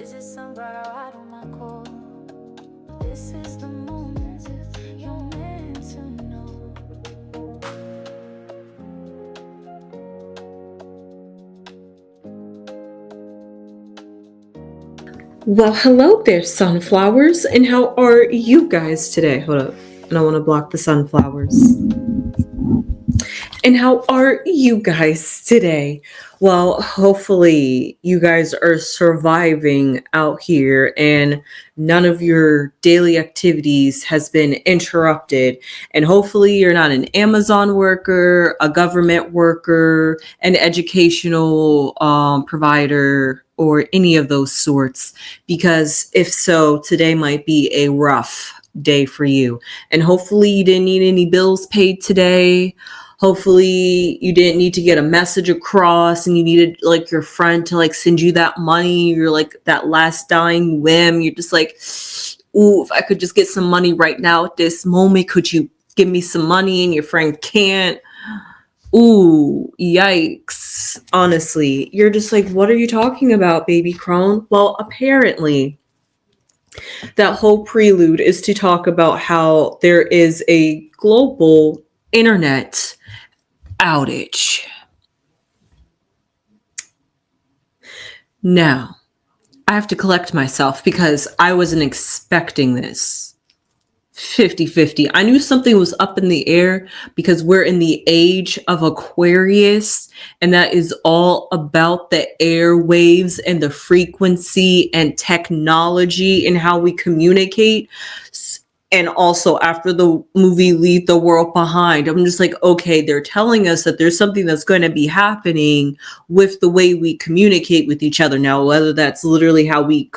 visit somebody right on my call. This is the moment you're meant to know. Well, hello there, sunflowers, and how are you guys today? Hold up, and I want to block the sunflowers. And how are you guys today? Well, hopefully you guys are surviving out here and none of your daily activities has been interrupted. And hopefully you're not an Amazon worker, a government worker, an educational provider, or any of those sorts. Because if so, today might be a rough day for you. And hopefully you didn't need any bills paid today. Hopefully you didn't need to get a message across and you needed like your friend to like send you that money. You're like that last dying whim. You're just like, ooh, if I could just get some money right now at this moment, could you give me some money? And your friend can't. Ooh, yikes. Honestly, you're just like, what are you talking about, baby crone? Well, apparently that whole prelude is to talk about how there is a global internet outage. Now, I have to collect myself because I wasn't expecting this. 50-50. I knew something was up in the air because we're in the age of Aquarius, and that is all about the airwaves and the frequency and technology and how we communicate. And also after the movie Leave the World Behind, I'm just like, okay, they're telling us that there's something that's going to be happening with the way we communicate with each other now, whether that's literally how we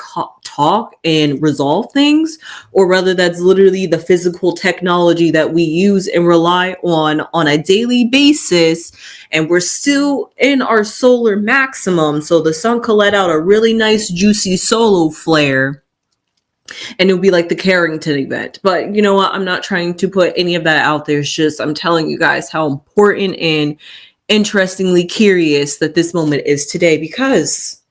talk and resolve things, or whether that's literally the physical technology that we use and rely on a daily basis. And we're still in our solar maximum. So the sun could let out a really nice, juicy solar flare. And it'll be like the Carrington event. But you know what? I'm not trying to put any of that out there. It's just I'm telling you guys how important and interestingly curious that this moment is today, because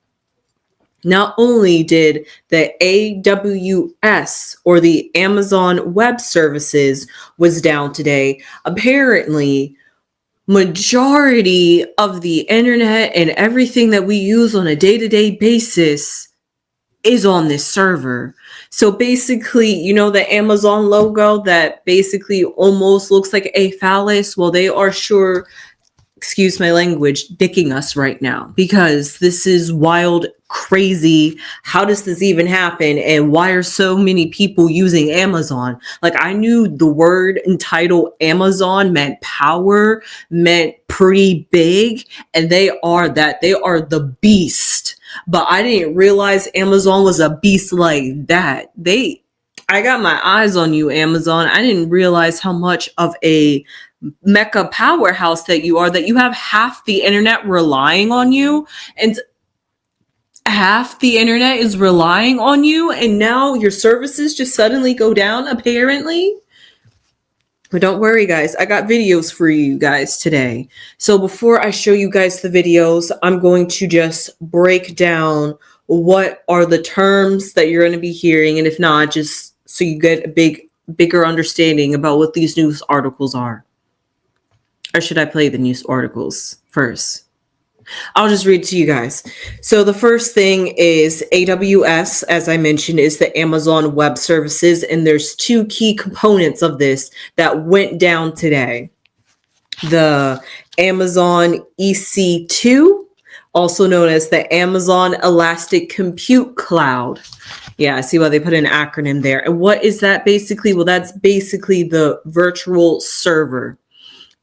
not only did the AWS or the Amazon Web Services was down today, apparently majority of the internet and everything that we use on a day-to-day basis is on this server. So basically, you know, the Amazon logo that basically almost looks like a phallus. Well, they are sure, excuse my language, dicking us right now, because this is wild, crazy. How does this even happen? And why are so many people using Amazon? Like, I knew the word entitled Amazon meant power, meant pretty big, and they are that. They are the beast. But I didn't realize Amazon was a beast like that. I got my eyes on you, Amazon. I didn't realize how much of a mecca powerhouse that you are, that you have half the internet relying on you, and half the internet is relying on you, and now your services just suddenly go down, apparently. But don't worry, guys. I got videos for you guys today. So before I show you guys the videos, I'm going to just break down what are the terms that you're going to be hearing. And if not, just so you get a bigger understanding about what these news articles are. Or should I play the news articles first? I'll just read it to you guys. So the first thing is AWS, as I mentioned, is the Amazon Web Services. And there's two key components of this that went down today. The Amazon EC2, also known as the Amazon Elastic Compute Cloud. Yeah, I see why they put an acronym there. And what is that basically? Well, that's basically the virtual server.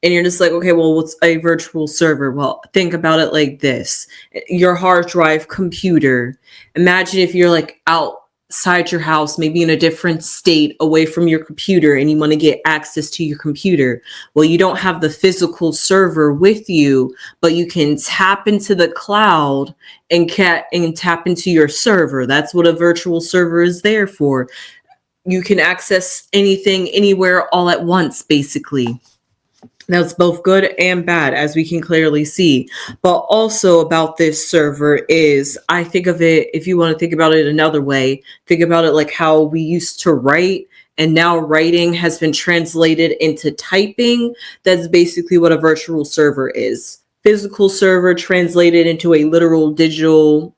And you're just like, okay, well, what's a virtual server? Well, think about it like this. Your hard drive computer. Imagine if you're like outside your house, maybe in a different state away from your computer, and you want to get access to your computer. Well, you don't have the physical server with you, but you can tap into the cloud and tap into your server. That's what a virtual server is there for. You can access anything, anywhere, all at once, basically. That's both good and bad, as we can clearly see. But also about this server is, I think of it, if you want to think about it another way, think about it like how we used to write, and now writing has been translated into typing. That's basically what a virtual server is. Physical server translated into a literal digital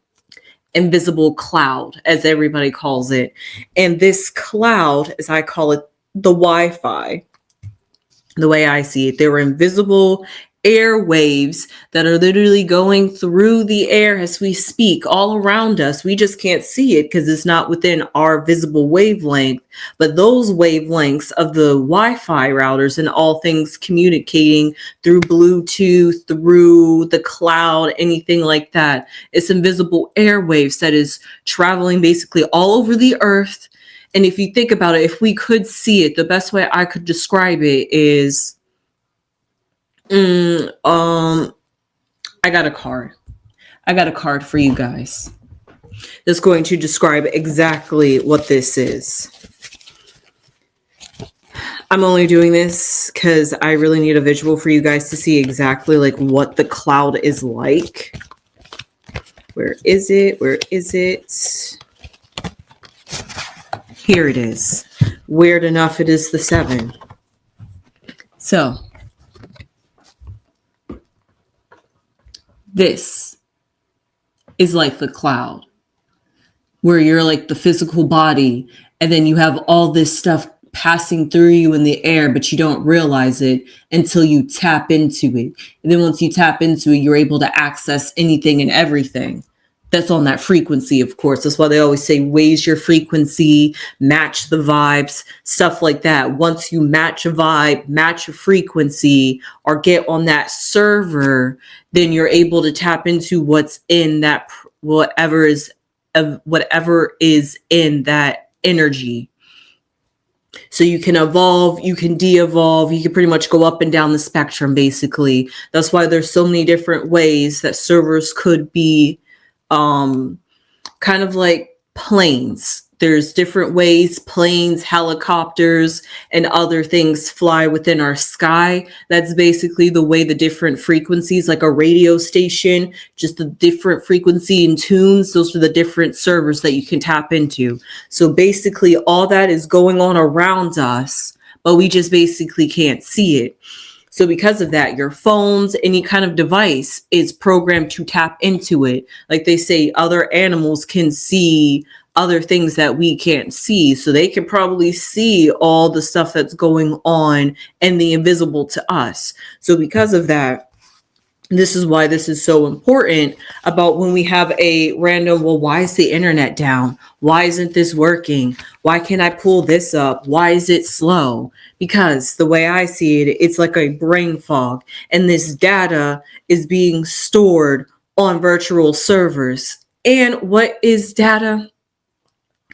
invisible cloud, as everybody calls it. And this cloud, as I call it, the Wi-Fi, the way I see it, there were invisible air waves that are literally going through the air as we speak all around us. We just can't see it because it's not within our visible wavelength. But those wavelengths of the Wi-Fi routers and all things communicating through Bluetooth, through the cloud, anything like that, it's invisible airwaves that is traveling basically all over the earth. And if you think about it, if we could see it, the best way I could describe it is, I got a card. I got a card for you guys that's going to describe exactly what this is. I'm only doing this because I really need a visual for you guys to see exactly like what the cloud is like. Where is it? Where is it? Here it is. Weird enough, it is the 7. So, this is like the cloud, where you're like the physical body, and then you have all this stuff passing through you in the air, but you don't realize it until you tap into it. And then once you tap into it, you're able to access anything and everything that's on that frequency, of course. That's why they always say, raise your frequency, match the vibes, stuff like that. Once you match a vibe, match a frequency, or get on that server, then you're able to tap into what's in that, whatever is in that energy. So you can evolve, you can de-evolve, you can pretty much go up and down the spectrum, basically. That's why there's so many different ways that servers could be kind of like planes. There's different ways planes, helicopters, and other things fly within our sky. That's basically the way the different frequencies, like a radio station, just the different frequency and tunes, those are the different servers that you can tap into. So basically all that is going on around us, but we just basically can't see it. So because of that, your phones, any kind of device is programmed to tap into it. Like they say, other animals can see other things that we can't see. So they can probably see all the stuff that's going on and the invisible to us. So because of that, this is why this is so important about when we have a random, well, why is the internet down? Why isn't this working? Why can't I pull this up? Why is it slow? Because the way I see it, it's like a brain fog. And this data is being stored on virtual servers. And what is data?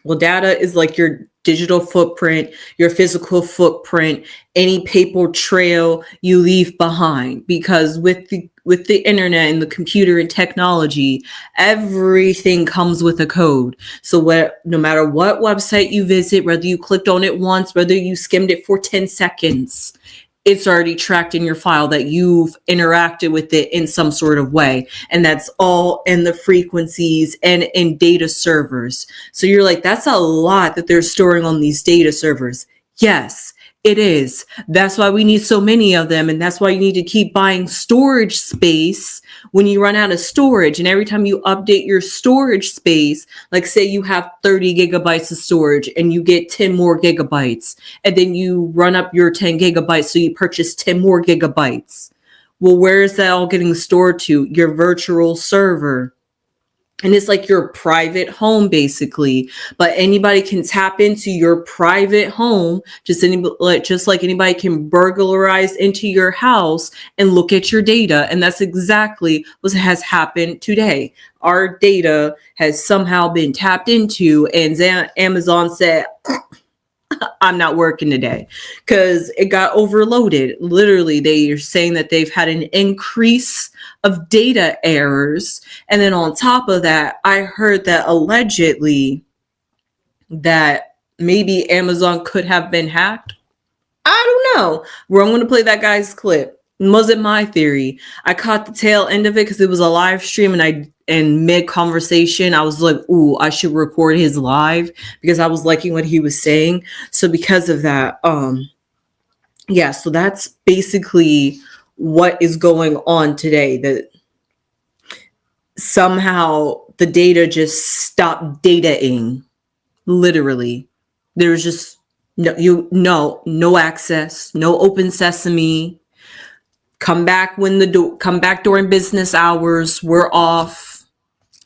Well, data is like your digital footprint, your physical footprint, any paper trail you leave behind. Because with the internet and the computer and technology, everything comes with a code. So no matter what website you visit, whether you clicked on it once, whether you skimmed it for 10 seconds, it's already tracked in your file that you've interacted with it in some sort of way. And that's all in the frequencies and in data servers. So you're like, that's a lot that they're storing on these data servers. Yes, it is. That's why we need so many of them. And that's why you need to keep buying storage space when you run out of storage. And every time you update your storage space, like say you have 30 gigabytes of storage and you get 10 more gigabytes, and then you run up your 10 gigabytes. So you purchase 10 more gigabytes. Well, where is that all getting stored to? Your virtual server. And it's like your private home, basically. But anybody can tap into your private home, just like anybody can burglarize into your house and look at your data. And that's exactly what has happened today. Our data has somehow been tapped into, and Amazon said, I'm not working today because it got overloaded. Literally, they are saying that they've had an increase of data errors. And then on top of that, I heard that allegedly that maybe Amazon could have been hacked. I know. Where I'm going to play that guy's clip. It wasn't my theory. I caught the tail end of it because it was a live stream, and mid conversation, I was like, ooh, I should record his live because I was liking what he was saying. So because of that, yeah, so that's basically what is going on today. That somehow the data just stopped dataing. Literally. There's just no access, no open sesame. Come back during business hours. We're off.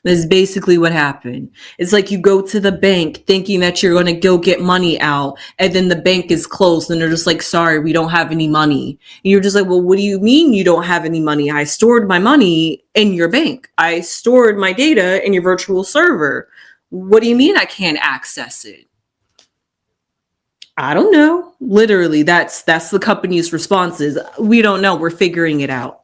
That's basically what happened. It's like you go to the bank thinking that you're going to go get money out, and then the bank is closed and they're just like, sorry, we don't have any money. And you're just like, well, what do you mean you don't have any money? I stored my money in your bank. I stored my data in your virtual server. What do you mean I can't access it? I don't know. Literally, that's the company's responses. We don't know. We're figuring it out.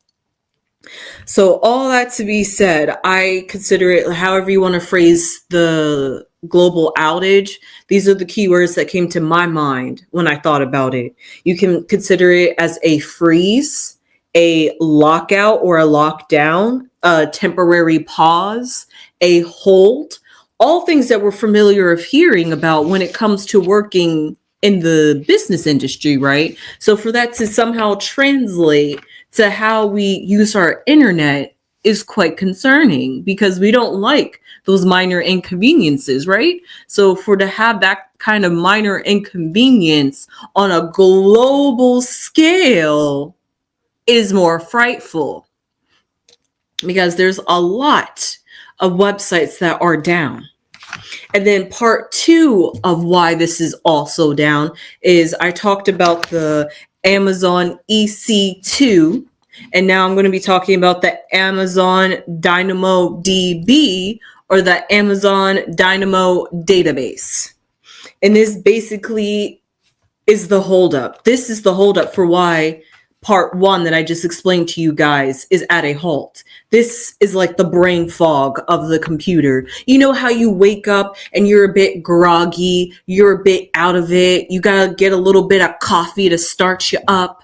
So all that to be said, I consider it however you want to phrase the global outage. These are the keywords that came to my mind when I thought about it. You can consider it as a freeze, a lockout or a lockdown, a temporary pause, a hold, all things that we're familiar of hearing about when it comes to working in the business industry, right? So for that to somehow translate to how we use our internet is quite concerning because we don't like those minor inconveniences, right? So to have that kind of minor inconvenience on a global scale is more frightful because there's a lot of websites that are down. And then part 2 of why this is also down is I talked about the Amazon EC2, and now I'm going to be talking about the Amazon DynamoDB or the Amazon Dynamo database. And this basically is the holdup. This is the holdup for why part 1 that I just explained to you guys is at a halt. This is like the brain fog of the computer. You know how you wake up and you're a bit groggy, you're a bit out of it, you gotta get a little bit of coffee to start you up.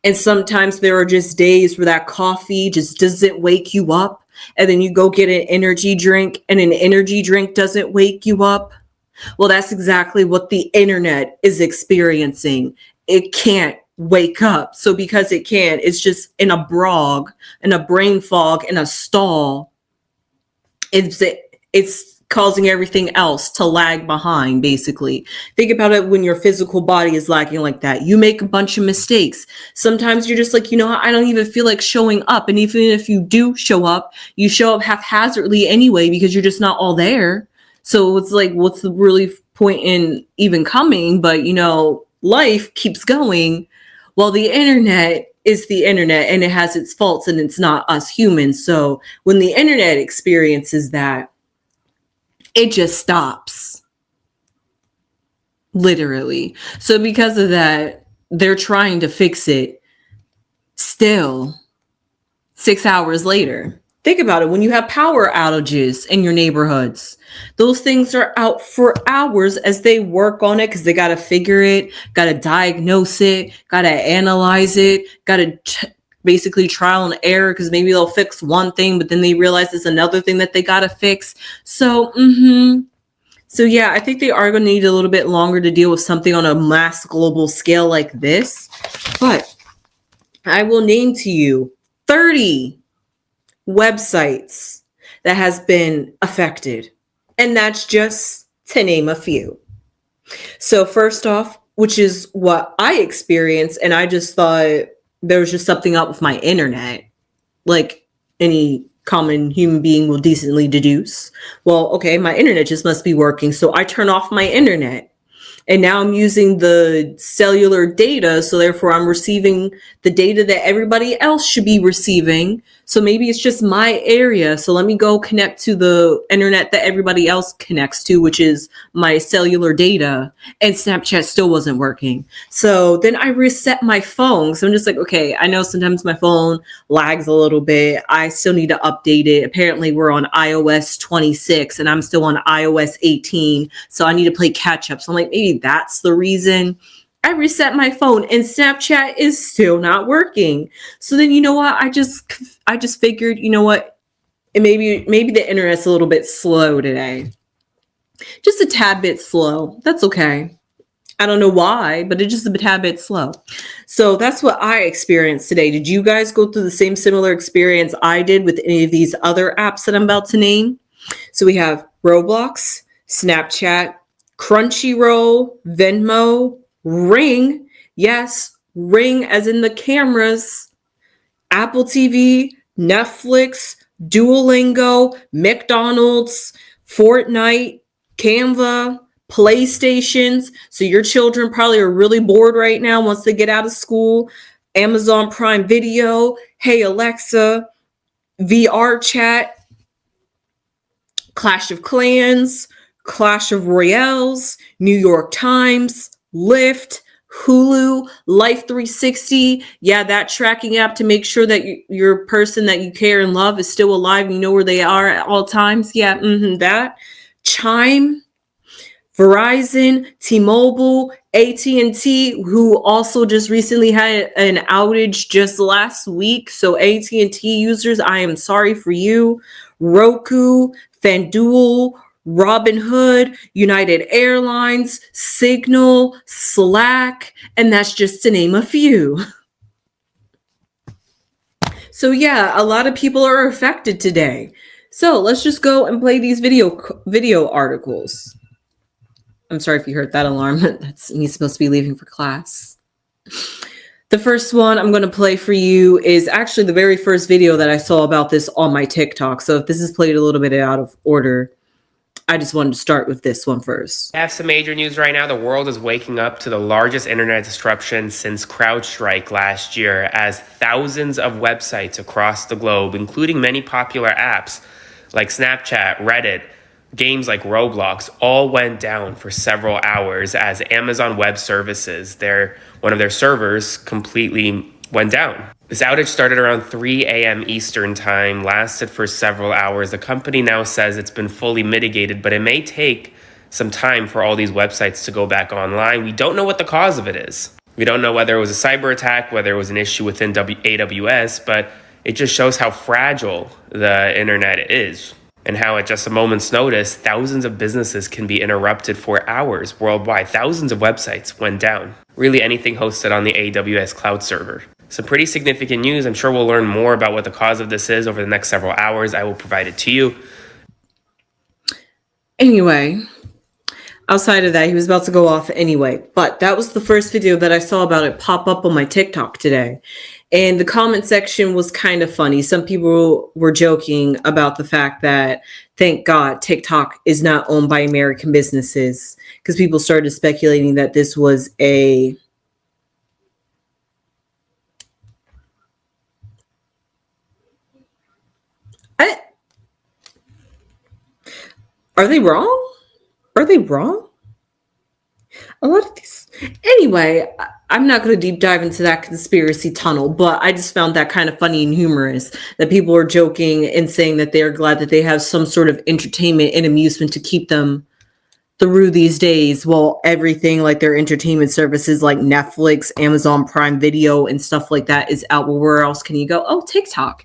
And sometimes there are just days where that coffee just doesn't wake you up. And then you go get an energy drink and an energy drink doesn't wake you up. Well, that's exactly what the internet is experiencing. It can't wake up. So because it can't, it's just in a brog, in a brain fog, in a stall. It's causing everything else to lag behind, basically. Think about it when your physical body is lagging like that. You make a bunch of mistakes. Sometimes you're just like, I don't even feel like showing up. And even if you do show up, you show up haphazardly anyway because you're just not all there. So it's like, what's the really point in even coming? But, life keeps going. Well, the internet is the internet and it has its faults and it's not us humans. So when the internet experiences that, it just stops. Literally. So because of that, they're trying to fix it still 6 hours later. Think about it. When you have power outages in your neighborhoods, those things are out for hours as they work on it because they got to figure it, got to diagnose it, got to analyze it, got to basically trial and error because maybe they'll fix one thing, but then they realize there's another thing that they got to fix. So, So yeah, I think they are going to need a little bit longer to deal with something on a mass global scale like this. But I will name to you 30 websites that has been affected. And that's just to name a few. So first off, which is what I experienced, and I just thought there was just something up with my internet, like any common human being will decently deduce. Well, okay, my internet just must be working. So I turn off my internet. And now I'm using the cellular data. So therefore I'm receiving the data that everybody else should be receiving. So maybe it's just my area. So let me go connect to the internet that everybody else connects to, which is my cellular data. And Snapchat still wasn't working. So then I reset my phone. So I'm just like, okay, I know sometimes my phone lags a little bit. I still need to update it. Apparently we're on iOS 26 and I'm still on iOS 18. So I need to play catch up. So I'm like, maybe that's the reason. I reset my phone and Snapchat is still not working. So then, you know what? I just figured, you know what? And maybe the internet's a little bit slow today. Just a tad bit slow. That's okay. I don't know why, but it's just a tad bit slow. So that's what I experienced today. Did you guys go through the same similar experience I did with any of these other apps that I'm about to name? So we have Roblox, Snapchat, Crunchyroll, Venmo, Ring. Yes, Ring as in the cameras. Apple TV, Netflix, Duolingo, McDonald's, Fortnite, Canva, PlayStations. So your children probably are really bored right now once they get out of school. Amazon Prime Video, Hey Alexa, VR chat, Clash of Clans, Clash of Royales, New York Times, Lyft, Hulu, Life 360. Yeah, that tracking app to make sure that your person that you care and love is still alive. You know where they are at all times. Yeah, that. Chime, Verizon, T-Mobile, AT&T, who also just recently had an outage just last week. So AT&T users, I am sorry for you. Roku, FanDuel, Robinhood, United Airlines, Signal, Slack, and that's just to name a few. So yeah, a lot of people are affected today. So let's just go and play these video articles. I'm sorry if you heard that alarm. That's me supposed to be leaving for class. The first one I'm going to play for you is actually the very first video that I saw about this on my TikTok. So if this is played a little bit out of order, I just wanted to start with this one first. I have some major news right now. The world is waking up to the largest internet disruption since CrowdStrike last year, as thousands of websites across the globe, including many popular apps like Snapchat, Reddit, games like Roblox, all went down for several hours as Amazon Web Services, one of their servers, completely went down. This outage started around 3 a.m. Eastern time, lasted for several hours. The company now says it's been fully mitigated, but it may take some time for all these websites to go back online. We don't know what the cause of it is. We don't know whether it was a cyber attack, whether it was an issue within AWS, but it just shows how fragile the internet is and how at just a moment's notice, thousands of businesses can be interrupted for hours worldwide. Thousands of websites went down. Really anything hosted on the AWS cloud server. Some pretty significant news. I'm sure we'll learn more about what the cause of this is over the next several hours. I will provide it to you. Anyway, outside of that, he was about to go off anyway. But that was the first video that I saw about it pop up on my TikTok today. And the comment section was kind of funny. Some people were joking about the fact that, thank God, TikTok is not owned by American businesses, because people started speculating that this was a Are they wrong? Are they wrong? A lot of these. Anyway, I'm not going to deep dive into that conspiracy tunnel, but I just found that kind of funny and humorous that people are joking and saying that they're glad that they have some sort of entertainment and amusement to keep them through these days, while everything like their entertainment services like Netflix, Amazon Prime Video, and stuff like that is out. Well, where else can you go? Oh, TikTok.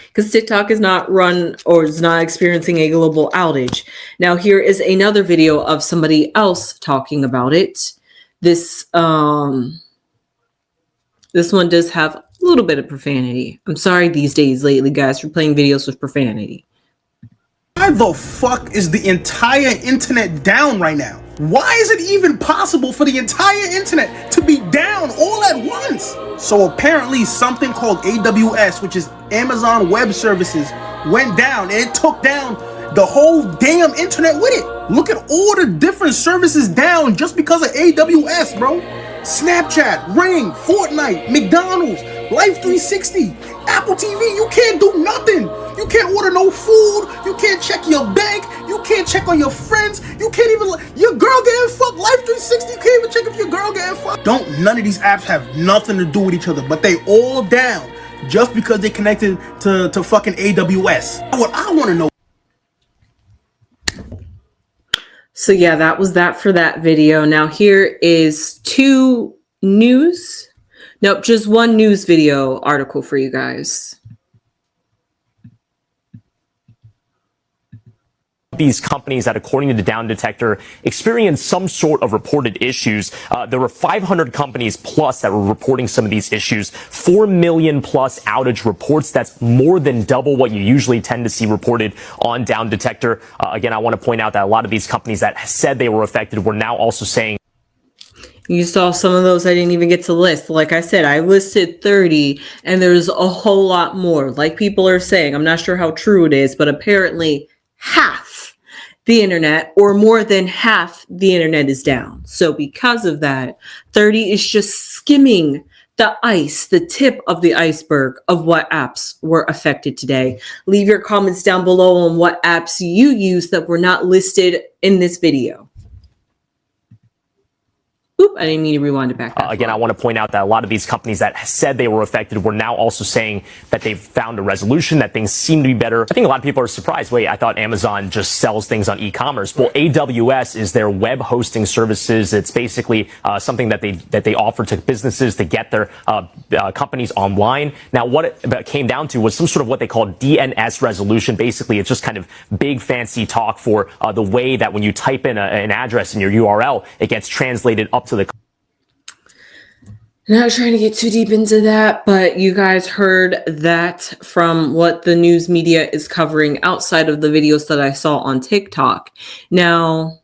Because TikTok is not run or is not experiencing a global outage. Now, here is another video of somebody else talking about it. This one does have a little bit of profanity. I'm sorry these days lately, guys, for playing videos with profanity. Why the fuck is the entire internet down right now? Why is it even possible for the entire internet to be down all at once? So apparently something called AWS, which is Amazon Web Services, went down and it took down the whole damn internet with it. Look at all the different services down just because of AWS, bro. Snapchat, Ring, Fortnite, McDonald's, Life 360, Apple TV, you can't do nothing. You can't order no food. You can't check your bank. You can't check on your friends. You can't even, your girl getting fucked. Life 360, you can't even check if your girl getting fucked. None of these apps have nothing to do with each other, but they all down just because they connected to fucking AWS. What I want to know. So yeah, that was that for that video. Now here is just one news video article for you guys. These companies that, according to the Down Detector, experienced some sort of reported issues. There were 500 companies plus that were reporting some of these issues. 4 million plus outage reports. That's more than double what you usually tend to see reported on Down Detector. Again, I want to point out that a lot of these companies that said they were affected were now also saying. You saw some of those I didn't even get to list. Like I said, I listed 30 and there's a whole lot more. Like people are saying, I'm not sure how true it is, but apparently half the internet, or more than half the internet, is down. So because of that, 30 is just skimming the tip of the iceberg of what apps were affected today. Leave your comments down below on what apps you use that were not listed in this video. Oop, I didn't mean to rewind it back. Again, I want to point out that a lot of these companies that said they were affected were now also saying that they've found a resolution, that things seem to be better. I think a lot of people are surprised. Wait, I thought Amazon just sells things on e-commerce. Well, AWS is their web hosting services. It's basically something that they offer to businesses to get their companies online. Now, what it came down to was some sort of what they call DNS resolution. Basically, it's just kind of big fancy talk for the way that when you type in an address in your URL, it gets translated up to the. Not trying to get too deep into that, but you guys heard that from what the news media is covering outside of the videos that I saw on TikTok. Now,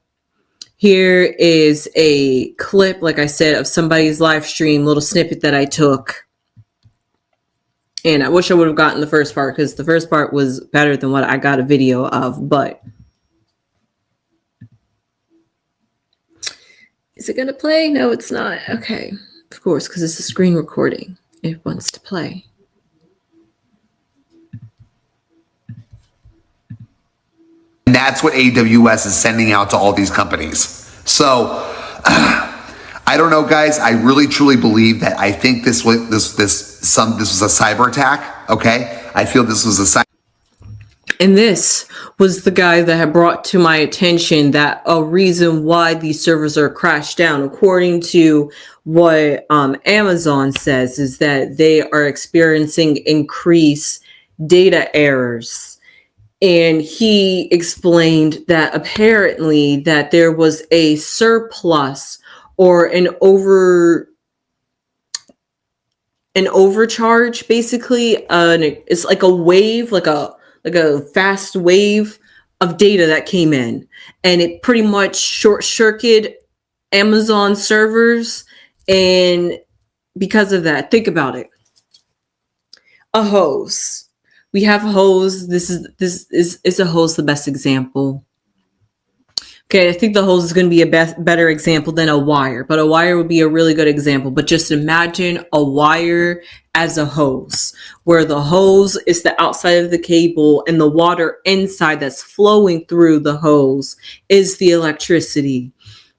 here is a clip, like I said, of somebody's live stream, little snippet that I took. And I wish I would have gotten the first part because the first part was better than what I got a video of, but is it going to play? No, it's not. Okay. Of course, because it's a screen recording. It wants to play. And that's what AWS is sending out to all these companies. So I don't know, guys. I really truly believe that I think this was a cyber attack. Okay, I feel this was a cyber. And this was the guy that had brought to my attention that a reason why these servers are crashed down, according to what Amazon says, is that they are experiencing increased data errors. And he explained that apparently that there was a surplus or an overcharge, basically. It's like a wave, like a fast wave of data that came in, and it pretty much short-circuited Amazon servers. And because of that, think about it. A hose. We have a hose. This is a hose, the best example. Okay, I think the hose is going to be a better example than a wire, but a wire would be a really good example. But just imagine a wire as a hose, where the hose is the outside of the cable and the water inside that's flowing through the hose is the electricity.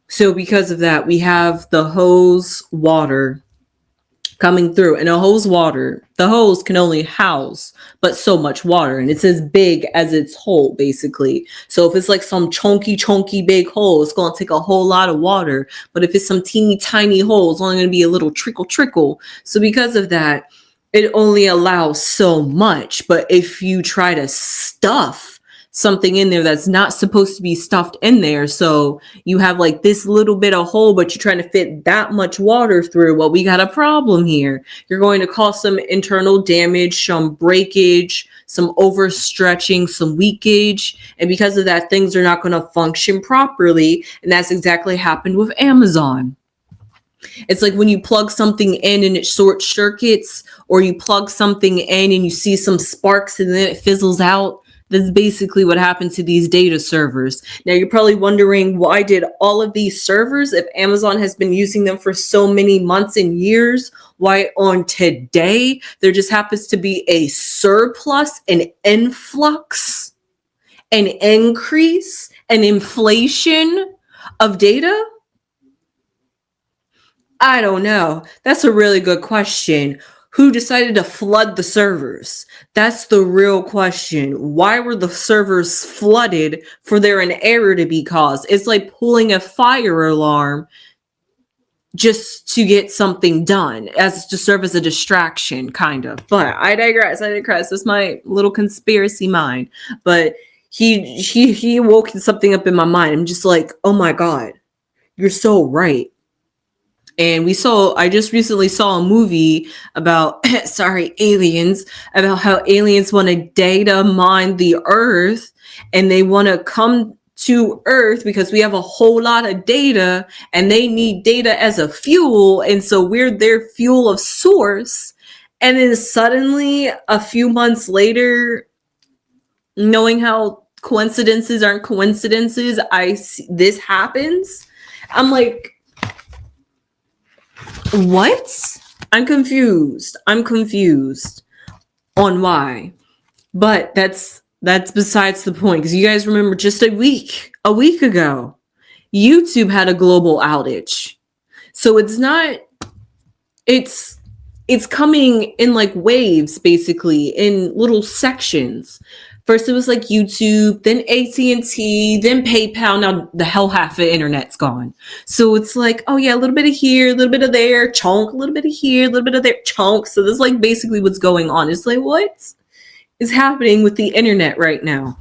So because of that, we have the hose water coming through, and the hose can only house but so much water, and it's as big as its hole, basically. So if it's like some chunky big hole, it's going to take a whole lot of water. But if it's some teeny tiny hole, it's only going to be a little trickle. So because of that, it only allows so much. But if you try to stuff something in there that's not supposed to be stuffed in there, so you have like this little bit of hole, but you're trying to fit that much water through, well, we got a problem here. You're going to cause some internal damage, some breakage, some overstretching, some leakage, and because of that, things are not going to function properly. And that's exactly happened with Amazon. It's like when you plug something in and it short circuits, or you plug something in and you see some sparks and then it fizzles out. That's basically what happened to these data servers. Now, you're probably wondering, why did all of these servers, if Amazon has been using them for so many months and years, why on today there just happens to be a surplus, an influx, an increase, an inflation of data? I don't know. That's a really good question. Who decided to flood the servers? That's the real question. Why were the servers flooded for there an error to be caused? It's like pulling a fire alarm just to get something done, as to serve as a distraction, kind of. But I digress. It's my little conspiracy mind. But he woke something up in my mind. I'm just like, oh my God, you're so right. And I just recently saw a movie about, aliens, about how aliens want to data mine the earth, and they want to come to earth because we have a whole lot of data and they need data as a fuel. And so we're their fuel of source. And then suddenly a few months later, knowing how coincidences aren't coincidences, this happens. I'm like, what? I'm confused on why. But that's besides the point, because you guys remember just a week ago, YouTube had a global outage. So it's coming in like waves, basically, in little sections. First it was like YouTube, then AT&T, then PayPal. Now the hell half of the internet's gone. So it's like, oh yeah, a little bit of here, a little bit of there, chunk, a little bit of here, a little bit of there, chunk. So this is like basically what's going on. It's like, what is happening with the internet right now?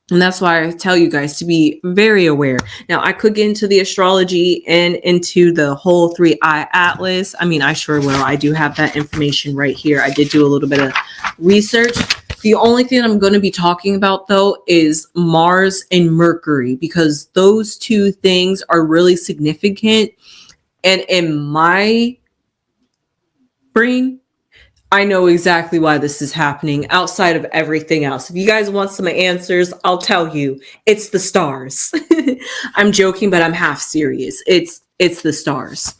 And that's why I tell you guys to be very aware. Now, I could get into the astrology and into the whole 3-eye atlas. I mean, I sure will. I do have that information right here. I did do a little bit of research. The only thing I'm going to be talking about, though, is Mars and Mercury, because those two things are really significant. And in my brain, I know exactly why this is happening outside of everything else. If you guys want some answers, I'll tell you. It's the stars. I'm joking, but I'm half serious. It's the stars.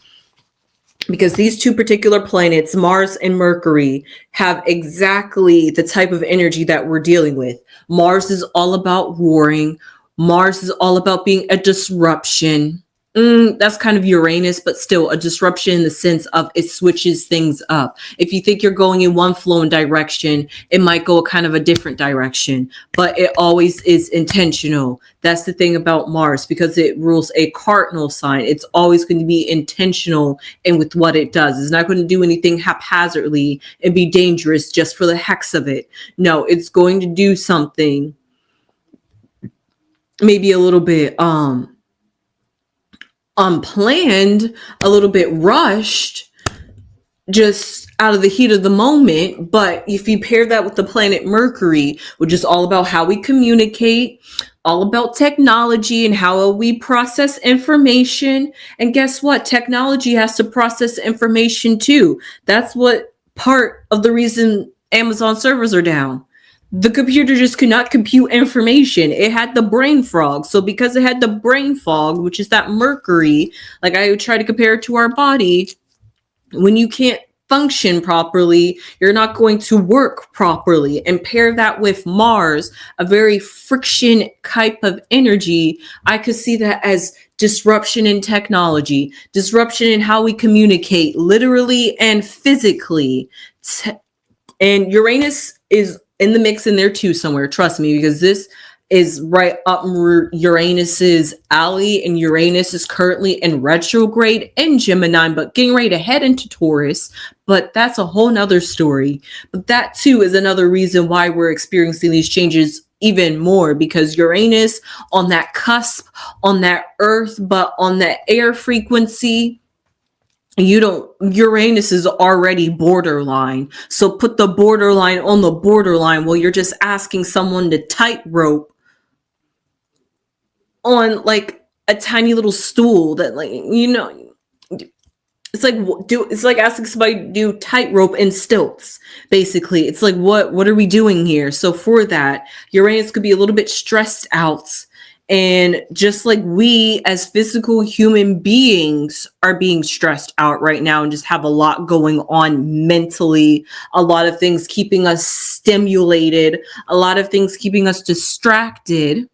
Because these two particular planets, Mars and Mercury, have exactly the type of energy that we're dealing with. Mars is all about warring. Mars is all about being a disruption. That's kind of Uranus, but still a disruption in the sense of it switches things up. If you think you're going in one flowing direction, it might go kind of a different direction, but it always is intentional. That's the thing about Mars, because it rules a cardinal sign. It's always going to be intentional and with what it does. It's not going to do anything haphazardly and be dangerous just for the heck of it. No, it's going to do something maybe a little bit unplanned, a little bit rushed, just out of the heat of the moment. But if you pair that with the planet Mercury, which is all about how we communicate, all about technology and how we process information. And guess what? Technology has to process information too. That's what part of the reason Amazon servers are down. The computer just could not compute information. It had the brain fog. So because it had the brain fog, which is that Mercury, like I would try to compare it to our body, when you can't function properly, you're not going to work properly. And pair that with Mars, a very friction type of energy, I could see that as disruption in technology, disruption in how we communicate, literally and physically. And Uranus is in the mix in there too somewhere, trust me, because this is right up Uranus's alley, and Uranus is currently in retrograde in Gemini, but getting ready to head into Taurus. But that's a whole nother story. But that too is another reason why we're experiencing these changes even more, because Uranus on that cusp, on that earth, but on that air frequency, Uranus is already borderline. So put the borderline on the borderline. Well, you're just asking someone to tightrope on like a tiny little stool that, like, it's like asking somebody to do tightrope in stilts. Basically, it's like, what are we doing here? So for that, Uranus could be a little bit stressed out. And just like we as physical human beings are being stressed out right now and just have a lot going on mentally, a lot of things keeping us stimulated, a lot of things keeping us distracted.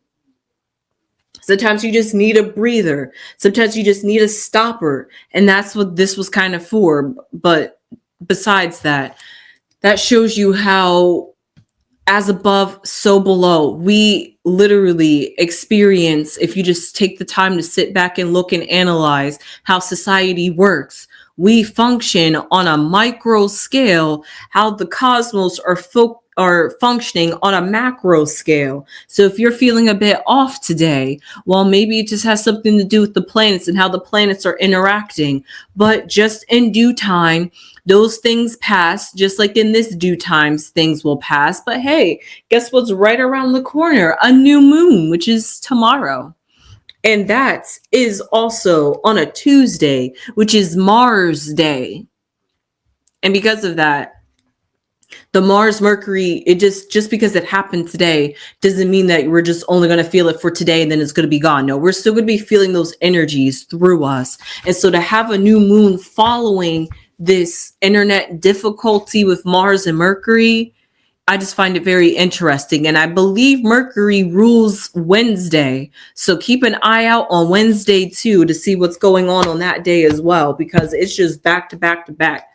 Sometimes you just need a breather. Sometimes you just need a stopper. And that's what this was kind of for. But besides that, that shows you how as above, so below. We literally experience, if you just take the time to sit back and look and analyze how society works, we function on a micro scale, how the cosmos are functioning on a macro scale. So if you're feeling a bit off today, well, maybe it just has something to do with the planets and how the planets are interacting. But just in due time, those things pass, just like in this due times, things will pass. But hey, guess what's right around the corner? A new moon, which is tomorrow. And that is also on a Tuesday, which is Mars Day. And because of that, the Mars Mercury, it just because it happened today doesn't mean that we're just only going to feel it for today and then it's going to be gone. No, we're still going to be feeling those energies through us. And so to have a new moon following this internet difficulty with Mars and Mercury, I just find it very interesting. And I believe Mercury rules Wednesday. So keep an eye out on Wednesday too to see what's going on that day as well, because it's just back to back to back.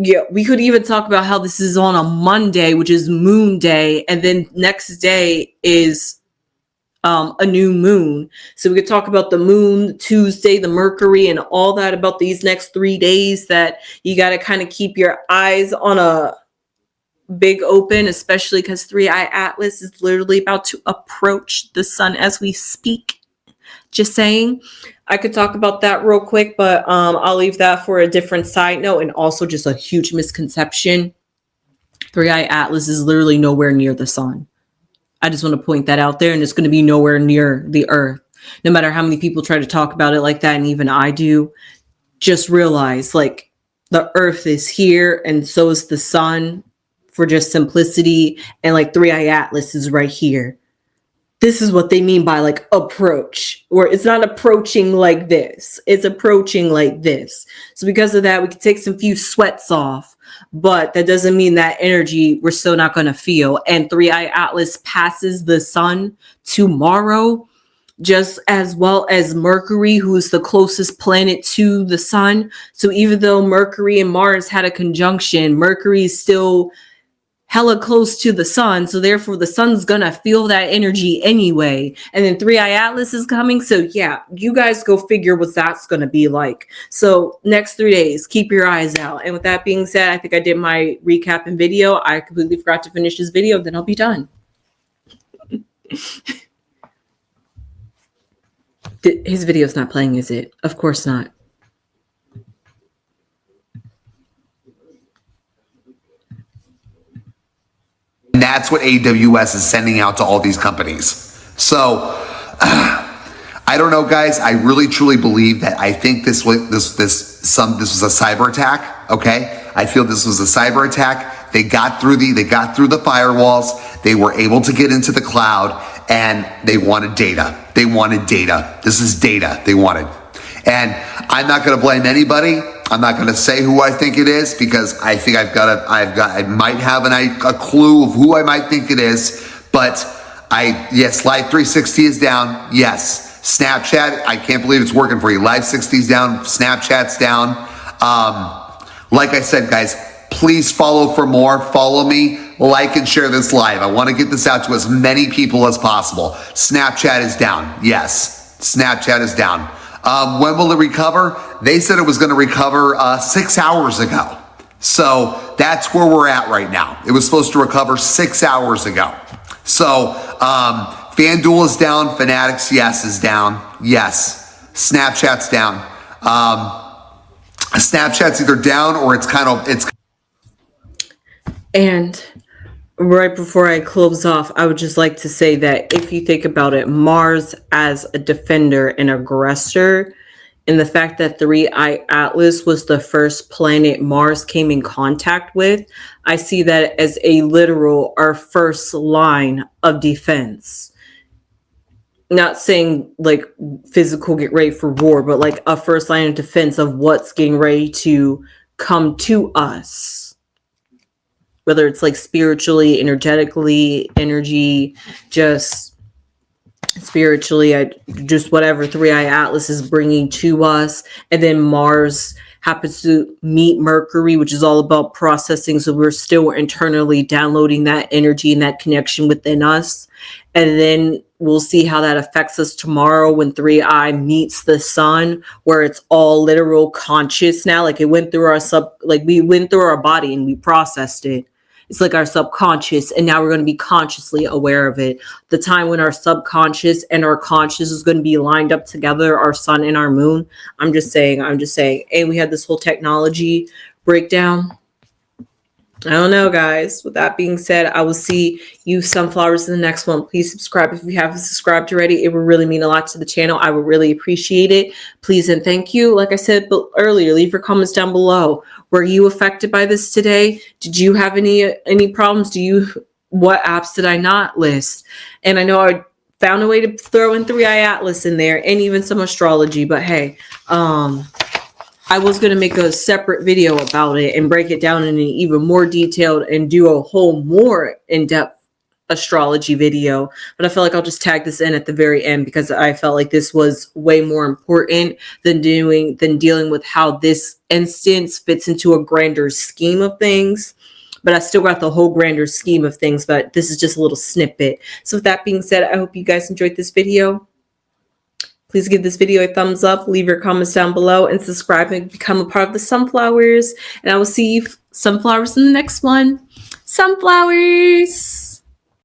Yeah, we could even talk about how this is on a Monday, which is Moon Day, and then next day is a new moon. So we could talk about the moon, Tuesday, the Mercury, and all that about these next 3 days that you got to kind of keep your eyes on a big open, especially because 3i Atlas is literally about to approach the sun as we speak. Just saying. I could talk about that real quick, but I'll leave that for a different side note. And also just a huge misconception. 3i Atlas is literally nowhere near the sun. I just want to point that out there, and it's going to be nowhere near the earth. No matter how many people try to talk about it like that, and even I do, just realize like the earth is here and so is the sun for just simplicity. And like 3i Atlas is right here. This is what they mean by like approach, where it's not approaching like this. It's approaching like this. So because of that, we can take some few sweats off, but that doesn't mean that energy we're still not going to feel. And 3i Atlas passes the sun tomorrow, just as well as Mercury, who's the closest planet to the sun. So even though Mercury and Mars had a conjunction, Mercury is still hella close to the sun, so therefore the sun's gonna feel that energy anyway. And then 3i Atlas is coming, so yeah, you guys go figure what that's gonna be like. So next 3 days, keep your eyes out. And with that being said, I think I did my recap and video. I completely forgot to finish this video, then I'll be done. His video's not playing, is it? Of course not. And that's what AWS is sending out to all these companies. So I don't know, guys. I really truly believe that I think this was a cyber attack. Okay, I feel this was a cyber attack. They got through the firewalls. They were able to get into the cloud, and they wanted data. They wanted data. This is data they wanted. And I'm not going to blame anybody. I'm not going to say who I think it is, because I think I might have a clue of who I might think it is. But yes, Live 360 is down. Yes. Snapchat, I can't believe it's working for you. Live 60 is down. Snapchat's down. Like I said, guys, please follow for more. Follow me, like and share this live. I want to get this out to as many people as possible. Snapchat is down. Yes. Snapchat is down. When will it recover? They said it was going to recover 6 hours ago. So that's where we're at right now. It was supposed to recover 6 hours ago. So FanDuel is down. Fanatics, yes, is down. Yes. Snapchat's down. Snapchat's either down or it's And right before I close off, I would just like to say that if you think about it, Mars as a defender and aggressor, and the fact that 3i Atlas was the first planet Mars came in contact with, I see that as a literal, our first line of defense. Not saying like physical get ready for war, but like a first line of defense of what's getting ready to come to us. Whether it's like spiritually, energetically, energy, just spiritually, just whatever 3i Atlas is bringing to us. And then Mars happens to meet Mercury, which is all about processing. So we're still internally downloading that energy and that connection within us. And then we'll see how that affects us tomorrow when 3i meets the sun, where it's all literal conscious now. Like it went through we went through our body and we processed it. It's like our subconscious, and now we're going to be consciously aware of it. The time when our subconscious and our conscious is going to be lined up together, our sun and our moon. I'm just saying. And we had this whole technology breakdown. I don't know, guys. With that being said, I will see you sunflowers in the next one. Please subscribe if you haven't subscribed already. It would really mean a lot to the channel. I would really appreciate it. Please and thank you. Like I said earlier, leave your comments down below. Were you affected by this today? Did you have any problems? What apps did I not list? And I know I found a way to throw in 3i Atlas in there and even some astrology, but hey, I was going to make a separate video about it and break it down in an even more detailed and do a whole more in-depth astrology video. But I feel like I'll just tag this in at the very end because I felt like this was way more important than dealing with how this instance fits into a grander scheme of things. But I still got the whole grander scheme of things, but this is just a little snippet. So with that being said, I hope you guys enjoyed this video. Please give this video a thumbs up, leave your comments down below, and subscribe and become a part of the Sunflowers. And I will see you sunflowers in the next one. Sunflowers!